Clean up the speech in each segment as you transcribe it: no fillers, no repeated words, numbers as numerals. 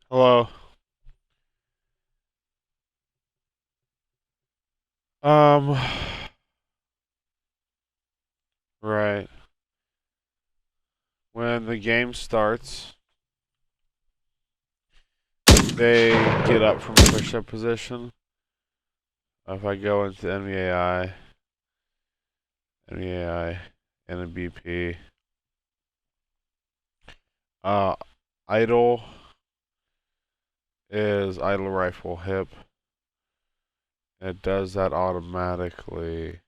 Hello. Um, right. When the game starts, they get up from push-up position. If I go into NVAI, and a BP, uh, idle is idle rifle hip. It does that automatically.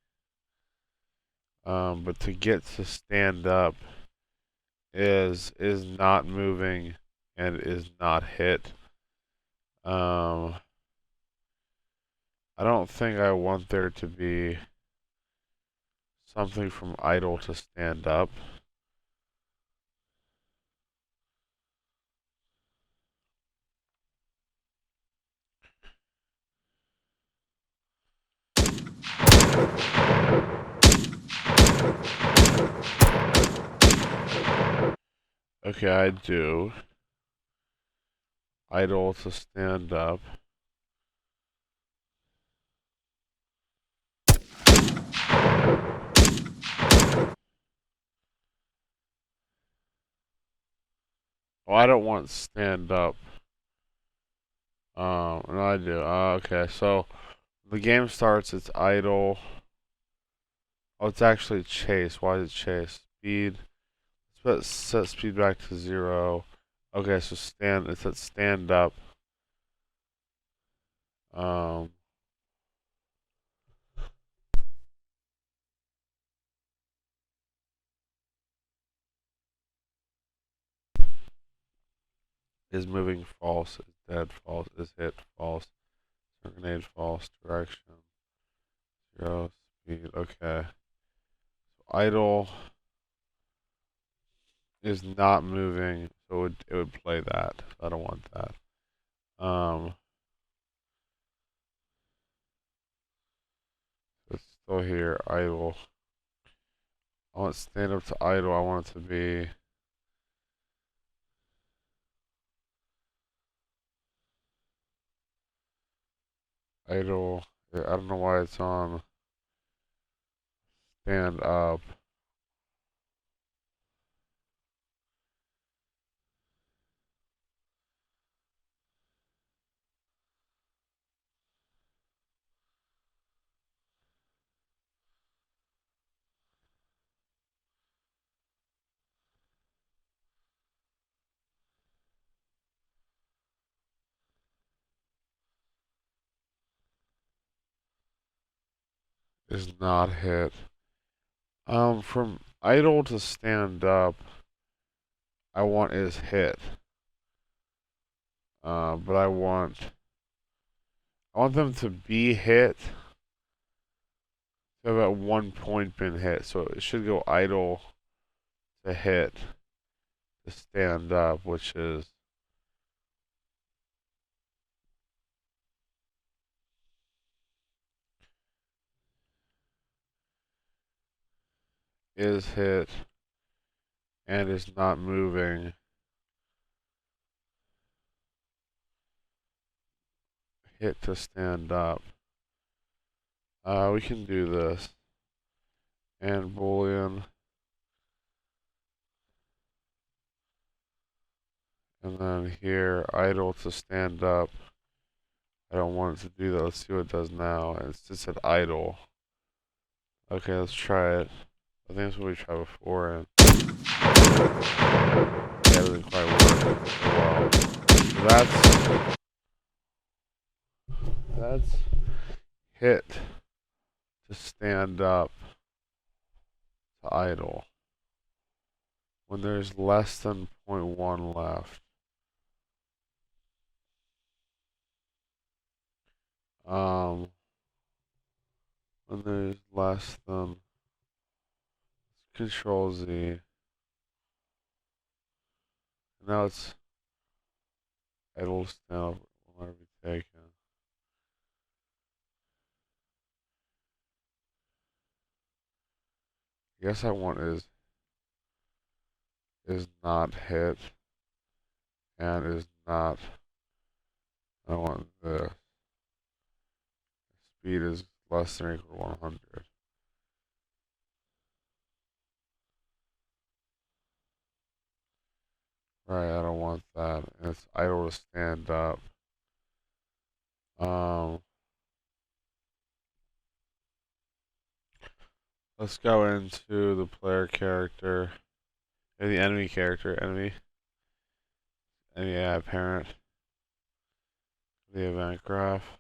But to get to stand up is not moving and is not hit. Um, I don't think I want there to be something from idle to stand up. Okay, I do. Idle to stand up. Oh, I don't want stand up. No, I do. Okay, so the game starts, it's idle. Oh, it's actually chase. Why is it chase? Speed. Let's set speed back to 0. Okay, so it's at stand up. Um, is moving false, is dead false, is hit false, grenade false, direction, 0, speed. Okay. Idle is not moving, so it would play that. I don't want that. It's still here. Idle. I want stand up to idle. I want it to be idle. I don't know why it's on stand up. Is not hit. From idle to stand up, I want is hit. But I want them to be hit. To have at one point been hit, so it should go idle to hit to stand up, which is hit and is not moving. Hit to stand up. We can do this. And Boolean. And then here, idle to stand up. I don't want it to do that. Let's see what it does now. It's just at idle. Okay, let's try it. I think that's what we tried before. And yeah, it doesn't quite work. Well, so that's hit to stand up to idle. When there's less than 0.1 left. When there's less than Control Z. Now it's idle stand up. What are we taking? I guess I want is not hit and is not I want the speed is less than or equal to 100. Right, I don't want that. And it's idle to stand up. Um, let's go into the player character, or the enemy character, enemy AI parent, the event graph.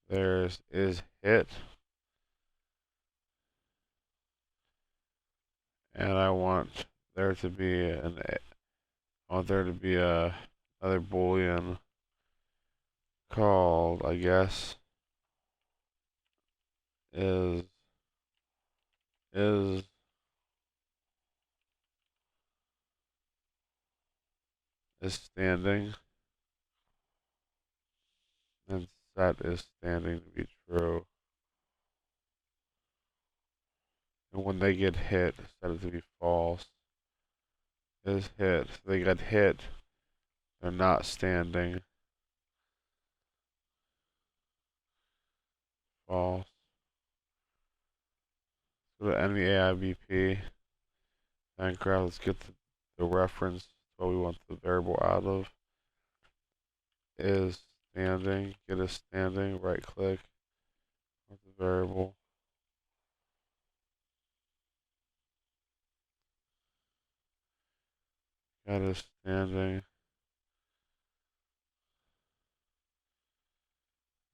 There's is hit, and I want there to be I want there to be another boolean called, I guess, is is is standing, and set is standing to be true. And when they get hit, set it to be false. Is hit. So they got hit. They're not standing. False. So the enemy AIBP. And graph, let's get the reference, what we want the variable out of. Is standing. Get a standing. Right click. With the variable. Got a standing.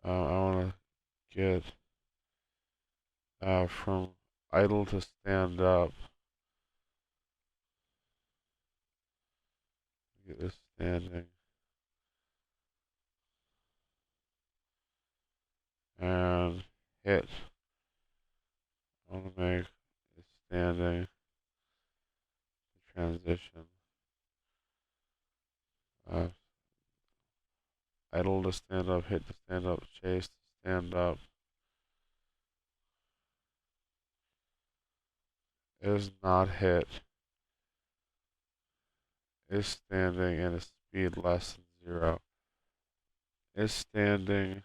I want to get from idle to stand up. Get a standing. And hit. I want to make a standing transition. Idle to stand up, hit to stand up, chase to stand up. Is not hit. Is standing and a speed less than 0. Is standing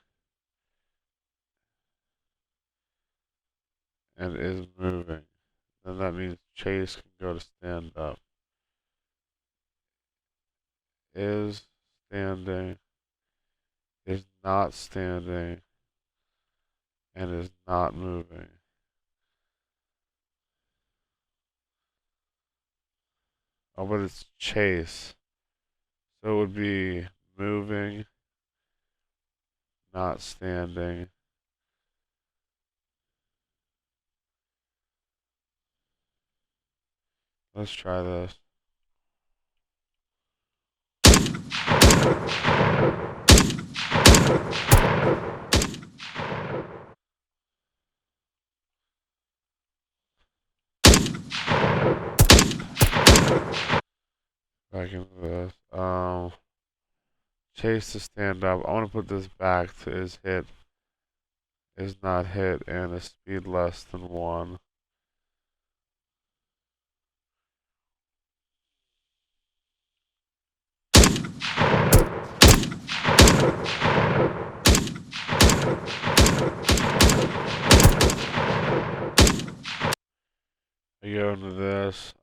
and is moving. Then that means chase can go to stand up. Is standing, is not standing, and is not moving. Oh, but it's chase. So it would be moving, not standing. Let's try this. Back into this. Chase to stand up. I want to put this back to is hit, is not hit, and a speed less than 1. I go into this.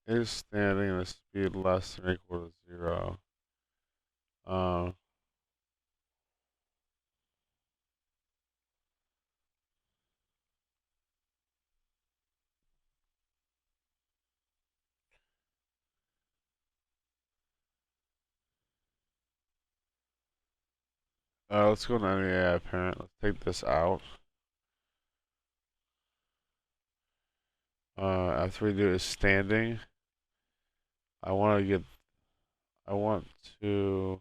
Is standing and a speed less than or equal to 0. Um, let's go to NEAI parent. Let's take this out. After we do is standing, I want to get, I want to,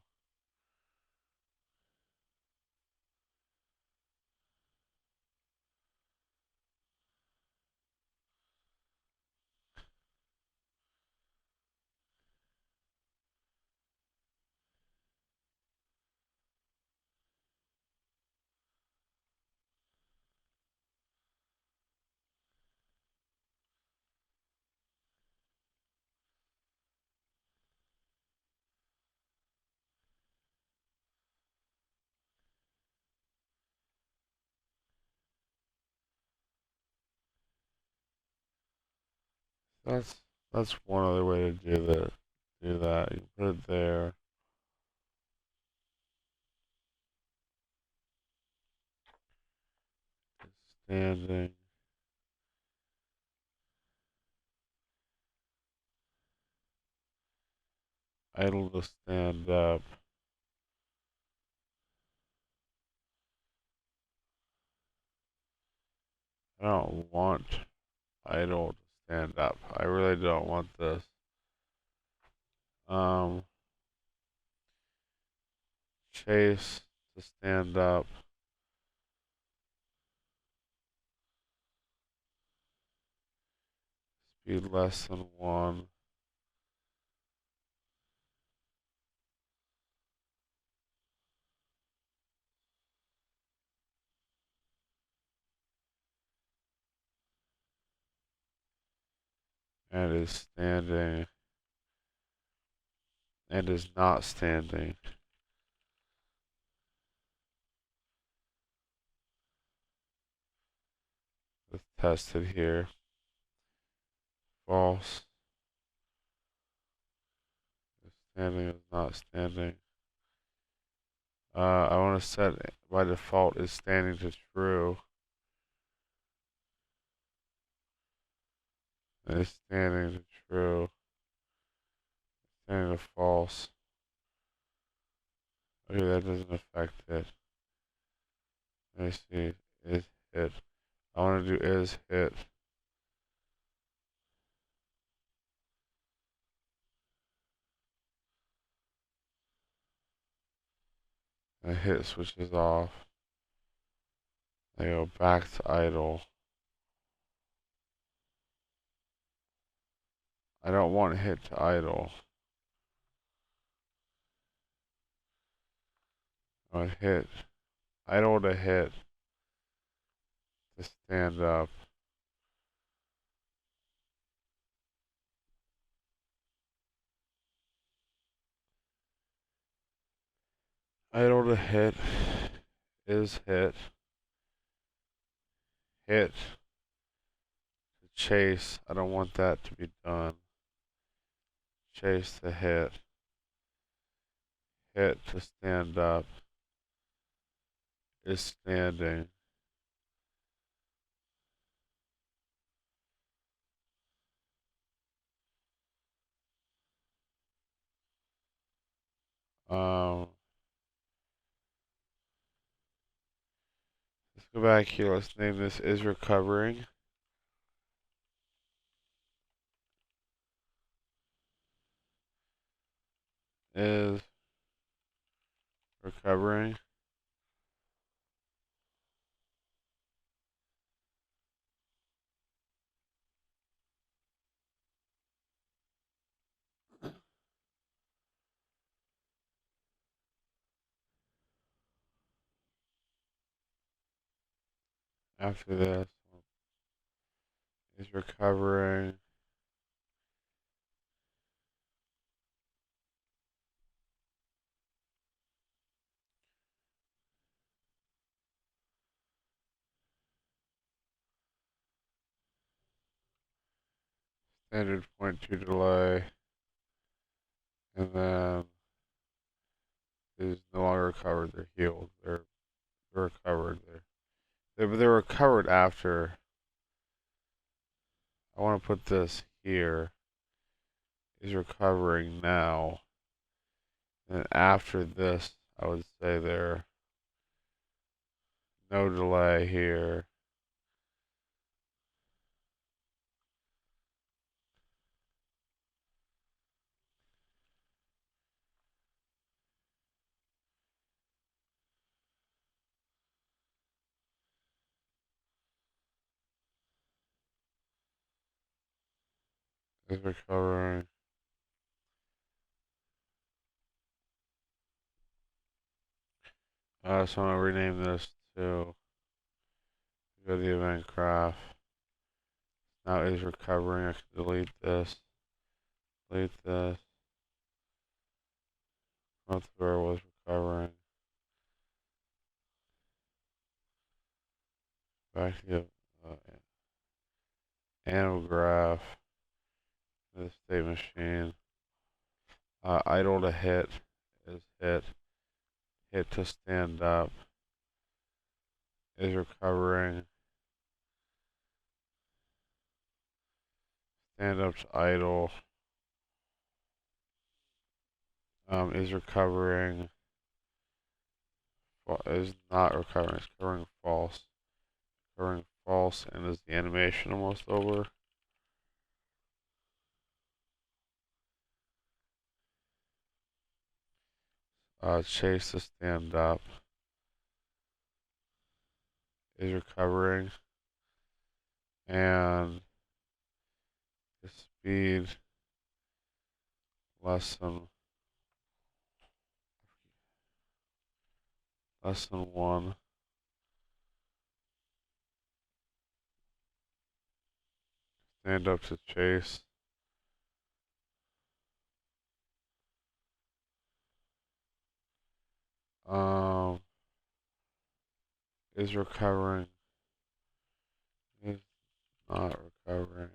That's one other way to do that. Do that. You put it there. Standing. Idle to stand up. I don't want idle to stand up. I really don't want this. Um, chase to stand up. Speed less than 1. And is standing. And is not standing. It's tested here. False. Is standing is not standing. I want to set by default is standing to true. And is standing to true. Standing to false. Okay, that doesn't affect it. Let me see. Is hit. I want to do is hit. And hit switches off. I go back to idle. I don't want hit to idle. I want hit. Idle to hit. To stand up. Idle to hit. Is hit. Hit. To chase. I don't want that to be done. Chase to hit. Hit to stand up. Is standing. Let's go back here. Let's name this is recovering. Is recovering. After this is recovering. Standard point to delay. And then is no longer recovered. They're healed. They're recovered. They're recovered after. I want to put this here. Is recovering now. And after this, I would say there no delay here. Is recovering. So I'm gonna rename this to go to the event graph. Now is recovering. I can delete this. Delete this. Month where was recovering. Back to the animal graph. The state machine. Idle to hit is hit. Hit to stand up is recovering. Stand up to idle is recovering. Is not recovering. It's recovering false. Recovering false, and is the animation almost over? Chase to stand up is recovering, and the speed less than 1. Stand up to chase. Um, is recovering. Is not recovering.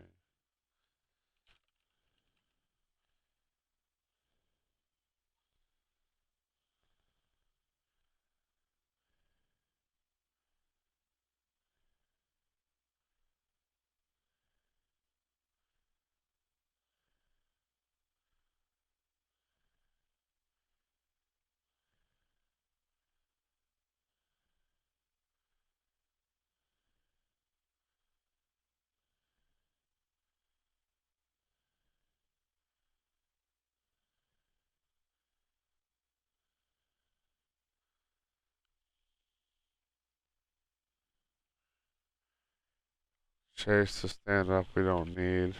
Chase to stand up, we don't need.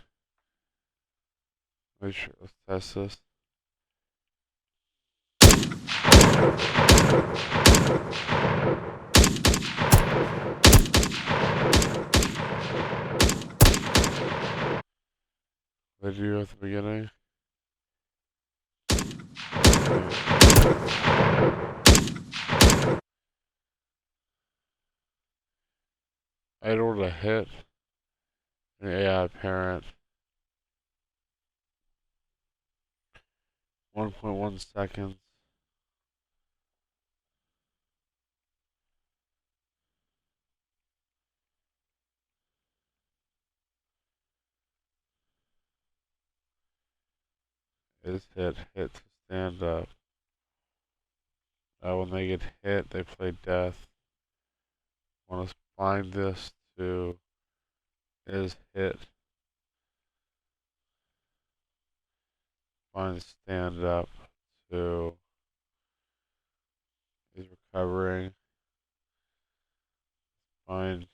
Let's test this. What did you do at the beginning? Idle to hit. An AI parent. 1.1 seconds. Is hit. Hit to stand up. When they get hit, they play death. Want to find this to is hit. Find stand up to is recovering. Find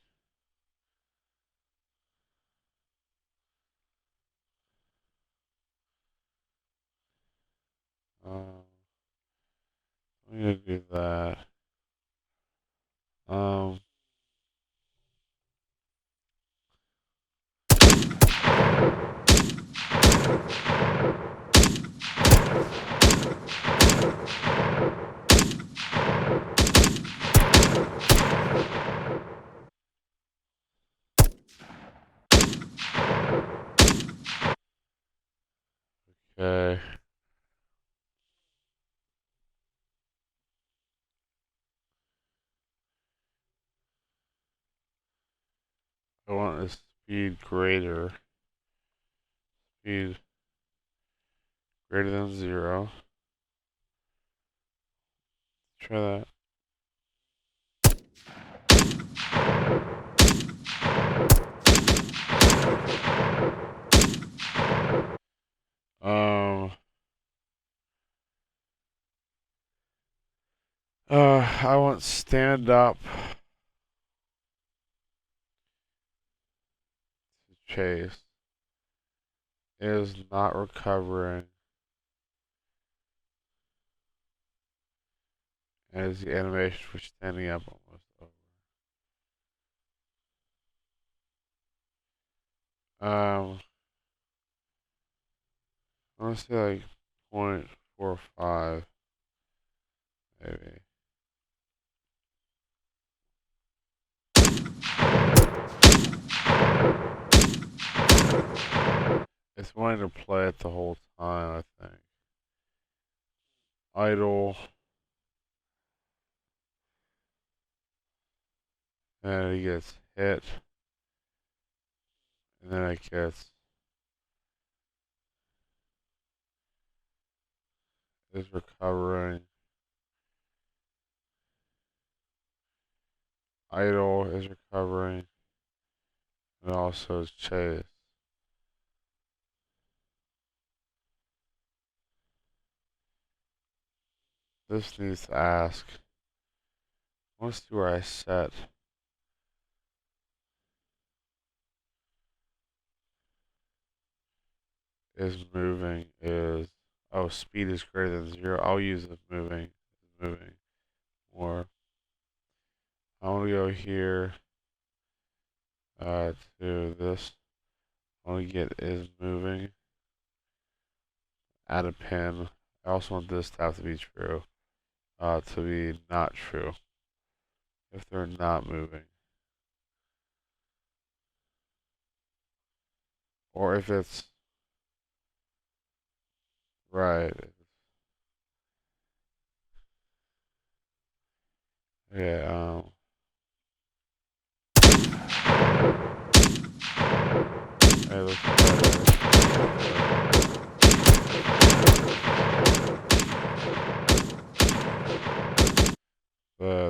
I'm gonna do that. Okay. I want a speed greater. Speed greater than 0. Try that. I want stand up to chase. Is not recovering. And is the animation for standing up almost over. I want to say like 0.45, maybe. It's wanting to play it the whole time, I think. Idle. And it gets hit. And then it gets is recovering. Idle is recovering. And also is chased. This needs to ask. I want to see where I set is moving is speed is greater than 0. I'll use it moving more. I want to go here to this. I want to get is moving. Add a pin. I also want this to have to be true. To be not true. If they're not moving. Or if it's right. Yeah, it looks better.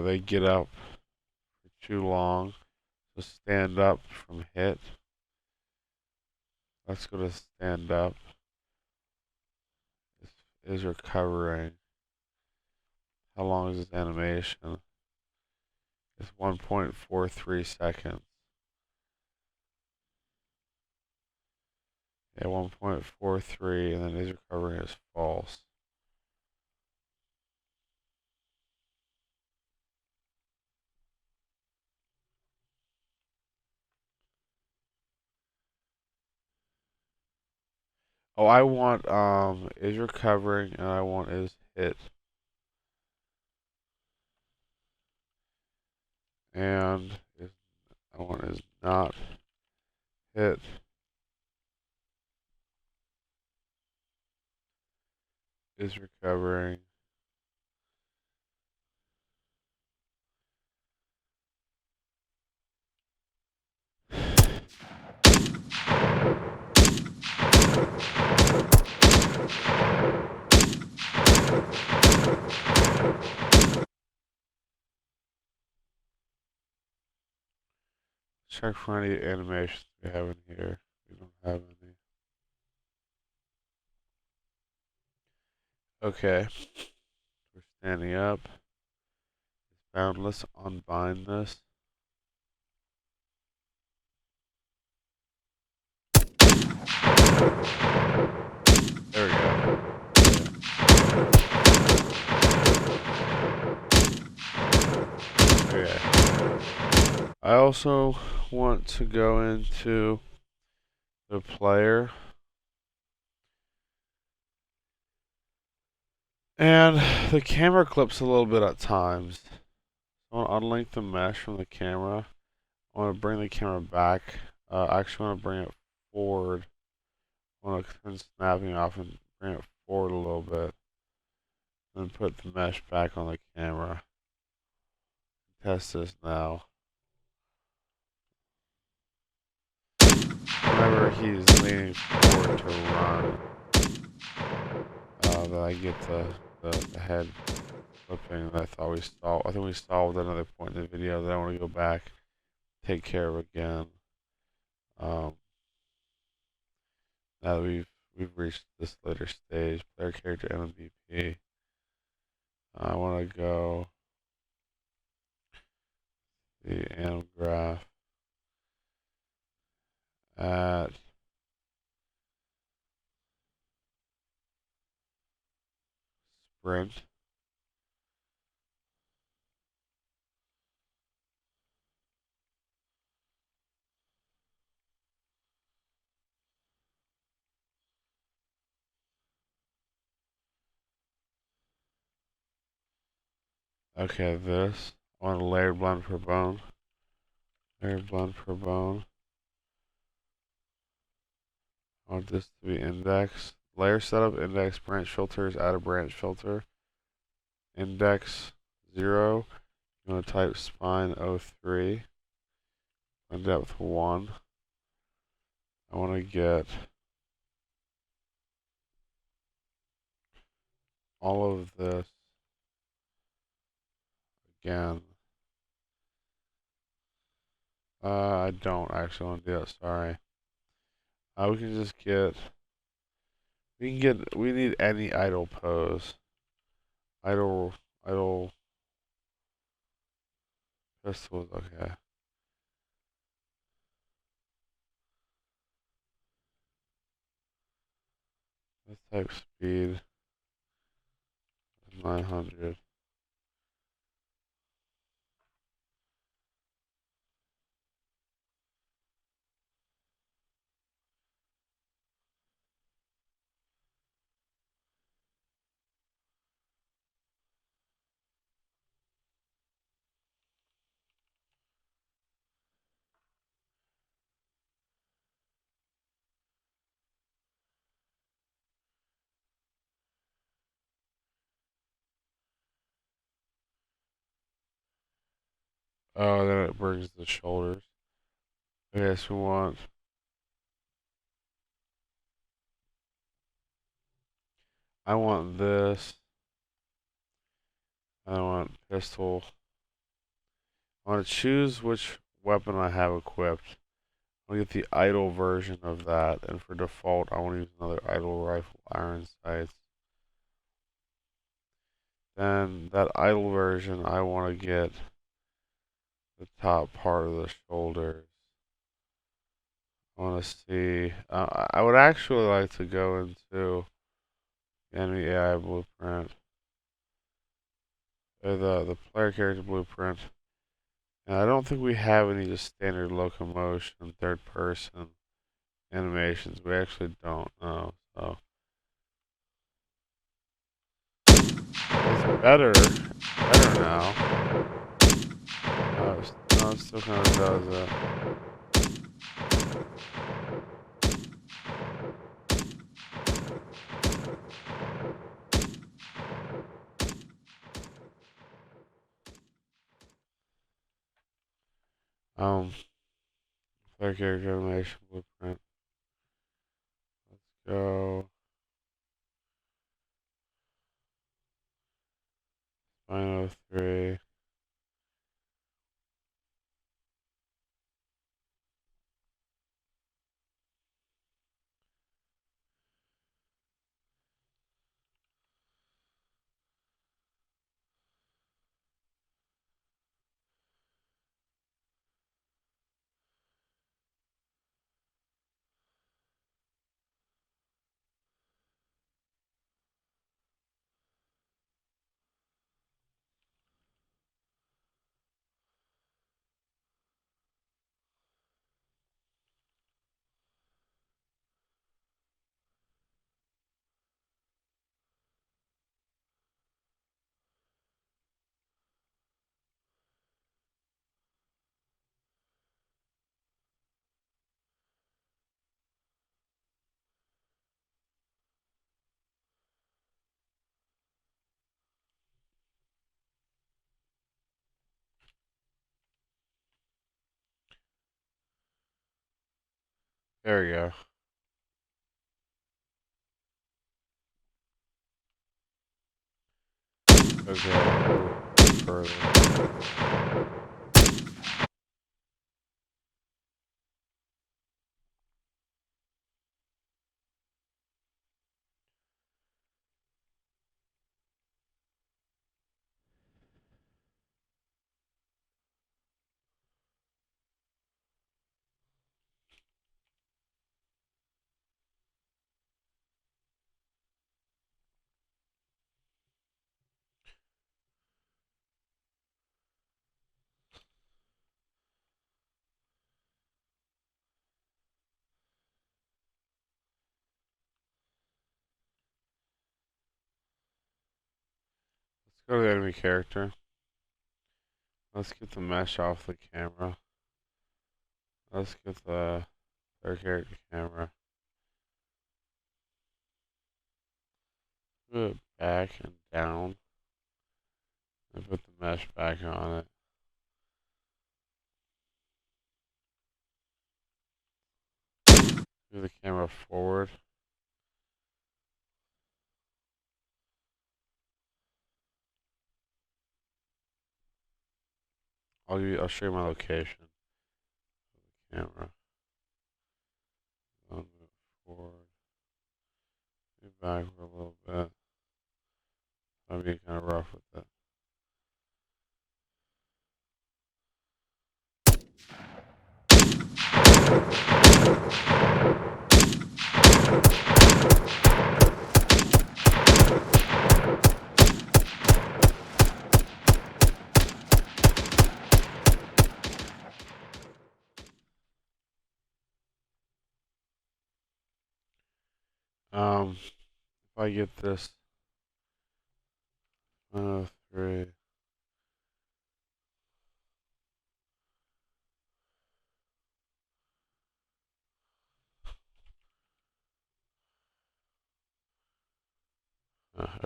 They get up for too long. So stand up from hit. Let's go to stand up. This is recovering. How long is this animation? It's 1.43 seconds. Yeah, 1.43, and then is recovering is false. Oh, I want is recovering, and I want is hit. And I want is not hit. Is recovering. Check for any animations we have in here. We don't have any. Okay. We're standing up. It's boundless. Unbind this. There we go. Okay. I also want to go into the player. And the camera clips a little bit at times. I want to unlink the mesh from the camera. I want to bring the camera back. I actually want to bring it forward. I want to turn snapping off and bring it forward a little bit. Then put the mesh back on the camera. Test this now. Whenever he's leaning forward to run, then I get the head flipping that I thought we solved. I think we solved another point in the video that I want to go back, take care of again. Now that we've reached this later stage, player character MVP. I want to go the anim graph at sprint. Okay, this. I want a layered blend per bone. Layered blend per bone. I want this to be index. Layer setup, index, branch filters, add a branch filter. Index 0. I'm going to type spine 03. And depth 1. I want to get all of this again. I don't actually want to do that, sorry. We can just get, we need any idle pose. Idle pistols, okay. Let's type speed 900. Oh, then it brings the shoulders. Okay, so I want this. I want pistol. I want to choose which weapon I have equipped. I'll get the idle version of that, and for default, I want to use another idle rifle, iron sights. Then that idle version, I want to get the top part of the shoulders. I want to see. I would actually like to go into enemy AI blueprint, or the player character blueprint. And I don't think we have any just standard locomotion, third person animations. We actually don't know. So it's better now. No, it still kind of does it. Um, player character animation blueprint. Let's go. 903. There we go. Okay, go further. Let's go to the enemy character. Let's get the mesh off the camera. Let's get the their character camera. Move it back and down. And put the mesh back on it. Move the camera forward. I'll show you my location. Camera. I'll move forward. Move back for a little bit. I'm being kind of rough with it. If I get this 103.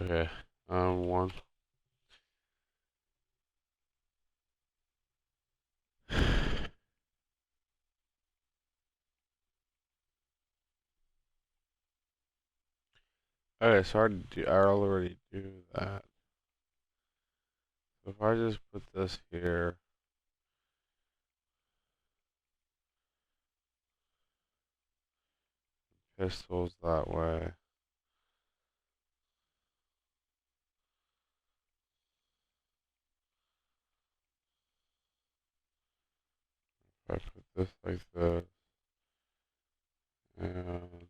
Okay. One. Okay, so I already do that. So if I just put this here, pistols that way. If I put this like this, and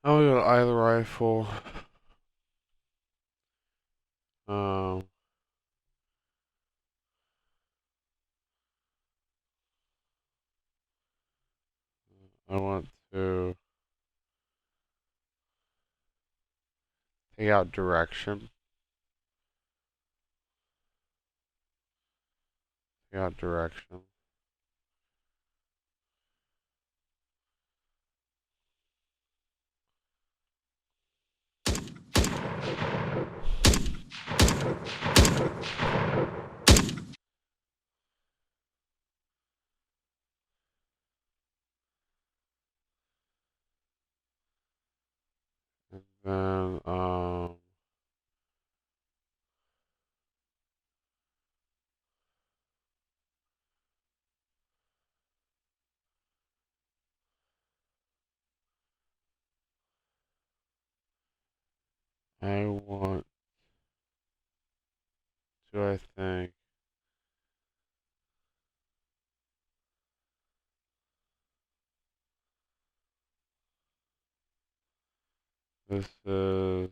I'll go to either rifle. Um, I want to take out direction. Take out direction. And then, I want to, I think, this is,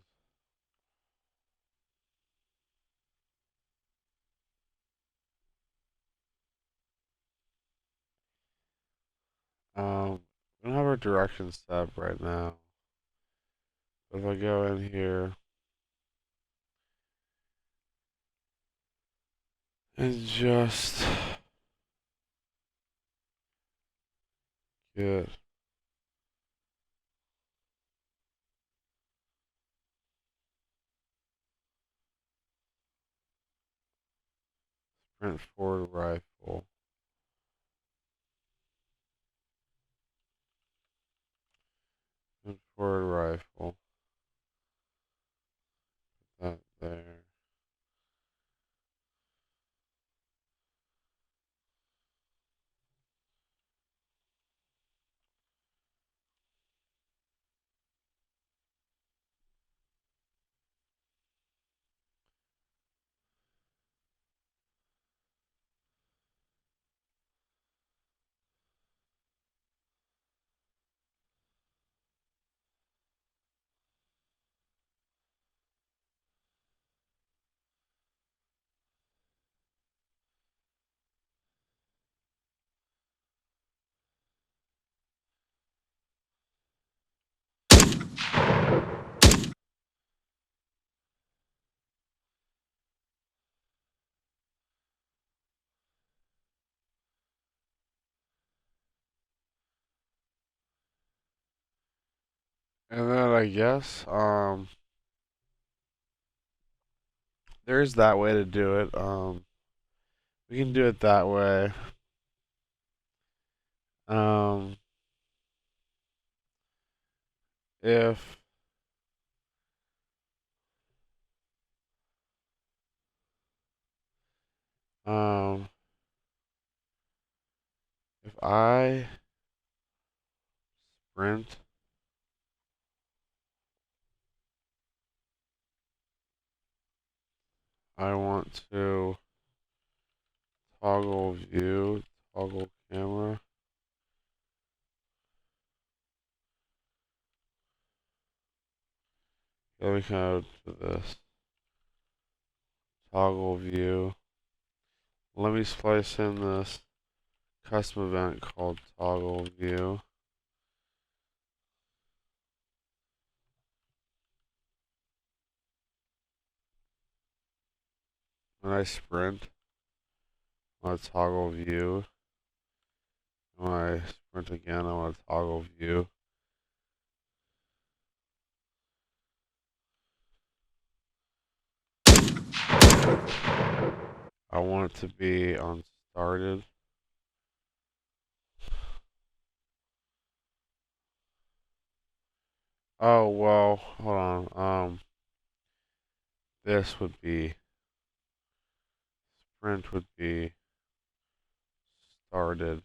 we don't have our direction set right now. If I go in here and just get sprint forward rifle, sprint forward rifle, that there. And then I guess, there's that way to do it. We can do it that way. Um, if um, if I sprint, I want to toggle view, toggle camera. Let me go to this toggle view. Let me splice in this custom event called toggle view. When I sprint, I want to toggle view. When I sprint again, I want to toggle view. I want it to be on started. Oh, well, hold on. This would be, sprint would be started.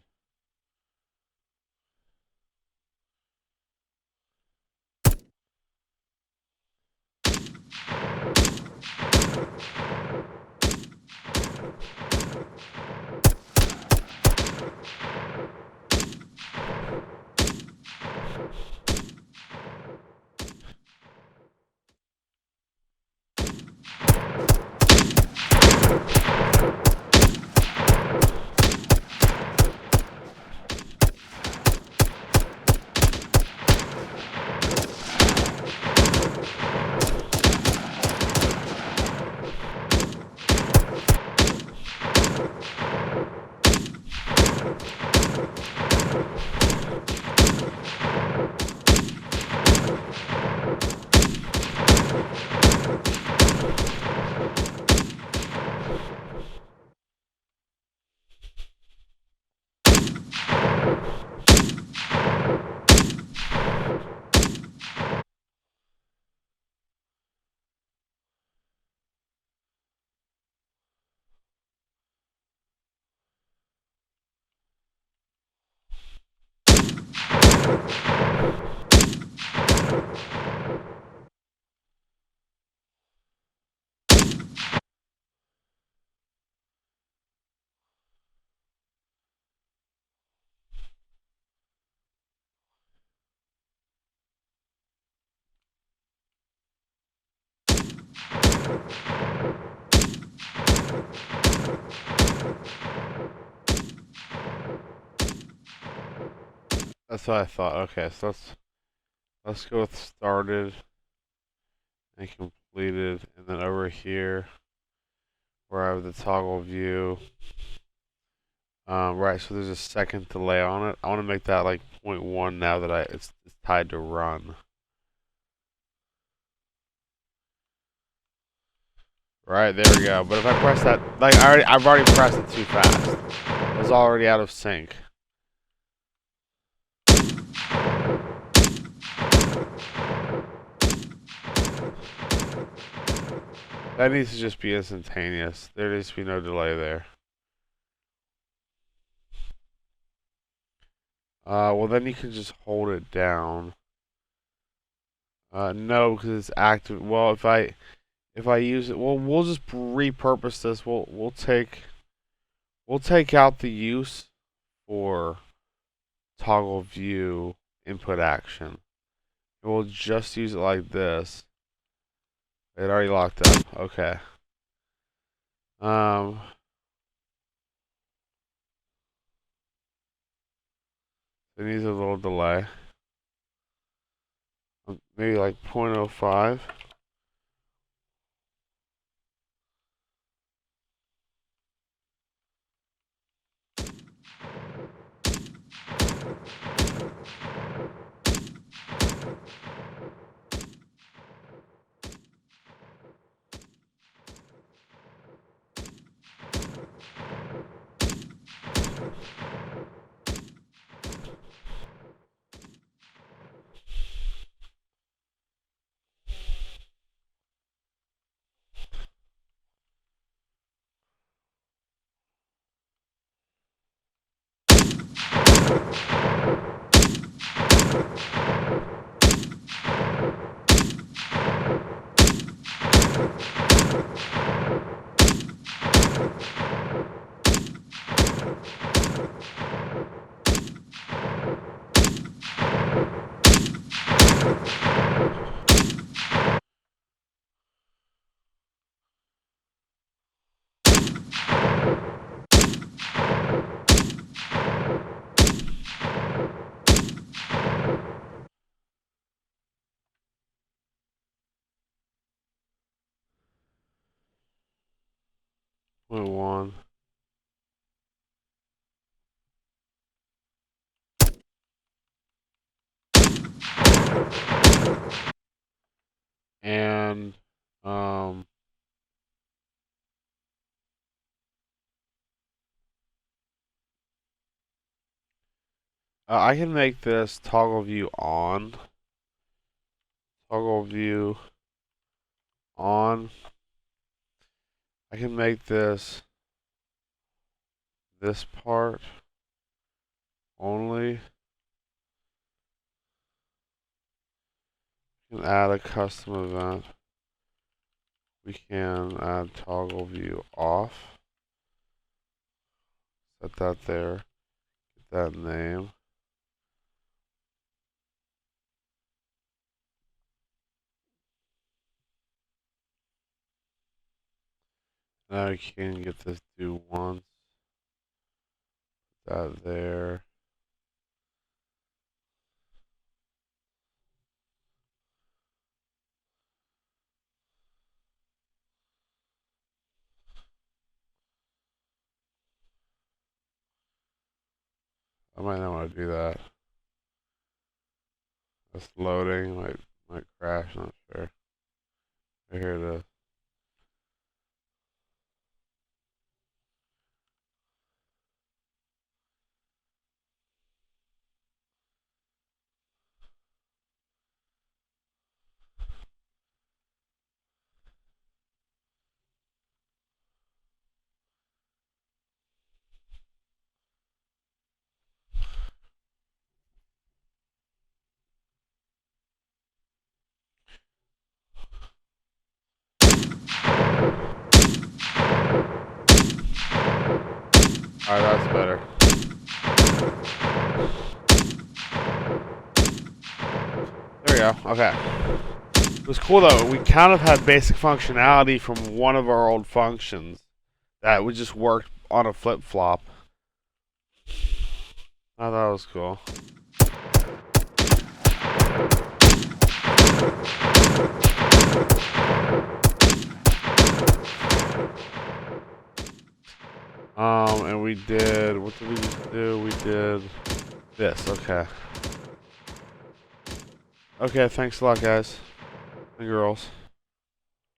That's what I thought. Okay, so let's go with started and completed, and then over here where I have the toggle view. Right, so there's a second delay on it. I want to make that like 0.1 now that it's tied to run. Right, there we go. But if I press that, like I've already pressed it too fast. It was already out of sync. That needs to just be instantaneous. There needs to be no delay there. Well then you can just hold it down. No, because it's active. Well, if I use it, well, we'll just repurpose this. We'll take out the use for toggle view input action. And we'll just use it like this. It already locked up. Okay. It needs a little delay. Maybe like 0.05. .1. And I can make this toggle view on. Toggle view on. I can make this part only. We can add a custom event. We can add toggle view off. Set that there. Get that name. Now we can get this do once. Put that there. I might not want to do that. That's loading, might crash, not sure. Here it is. Alright, that's better. There we go. Okay. It was cool though. We kind of had basic functionality from one of our old functions that would just work on a flip flop. I thought it was cool. And we did, what did we just do? We did this, okay. Okay, thanks a lot, guys and girls.